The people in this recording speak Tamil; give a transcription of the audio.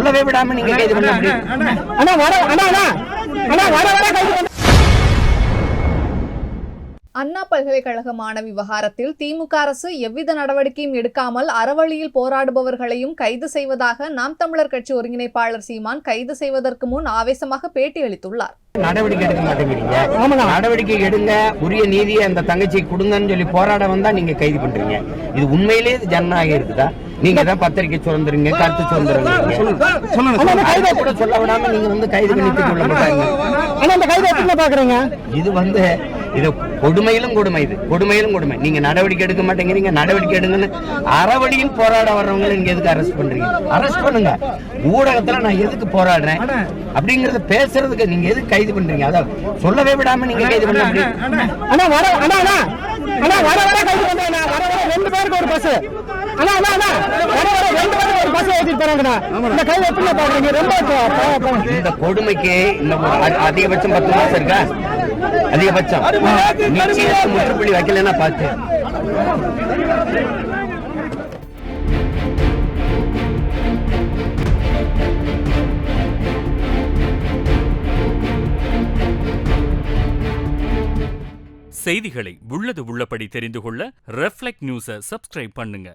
சொல்லவே விடாம நீங்க கைது பண்ண. அண்ணா பல்கலைக்கழக மாணவி விவகாரத்தில் திமுக அரசு எவ்வித நடவடிக்கையும் எடுக்காமல் அறவழியில் போராடுபவர்களையும் கைது செய்வதாக நாம் தமிழர் கட்சி ஒருங்கிணைப்பாளர் சீமான் கைது செய்வதற்கு முன் ஆவேசமாக பேட்டி அளித்துள்ளார். நடவடிக்கை எடுக்க மாட்டேங்கிறீங்க, நடவடிக்கை எடுங்க, உரிய நீதியை அந்த தங்கச்சி கொடுங்கன்னு சொல்லி போராட வந்தா நீங்க கைது பண்றீங்க. இது உண்மையிலேயே இது ஜனநாயகம் இருக்குதா? நீங்க தான் பத்திரிகை சுதந்திரங்க, கருத்து சுதந்திரம் கூட சொல்ல விடாம நீங்க வந்து கைது பண்ணி கொள்ள மாட்டாங்க. இது இது கொடுமையிலும் கொடுமை, இது கொடுமையிலும் கொடுமை. நீங்க நடவடிக்கை எடுக்க மாட்டேங்கிறீங்க, நடவடிக்கை எடுங்கன்னு அறவழியில் போராட வர்றவங்க நீங்க எதுக்கு அரெஸ்ட் பண்றீங்க? அரெஸ்ட் பண்ணுங்க. ஊடகத்துல நான் எதுக்கு போராடுறேன் அப்படிங்கறத பேசுறதுக்கு நீங்க எதுக்கு கைது பண்றீங்க? அதாவது சொல்லவே விடாம நீங்க கைது பண்ண. இந்த கொடுமைக்கு அதிகபட்சம் 10 மாசம் இருக்கா? அதிகபட்சம் நிச்சயத்தை முற்றுப்புள்ளி வைக்கலன்னா பார்த்து. செய்திகளை உள்ளது உள்ளபடி தெரிந்து கொள்ள ரெஃப்ளெக்ட் நியூஸை சப்ஸ்கிரைப் பண்ணுங்க.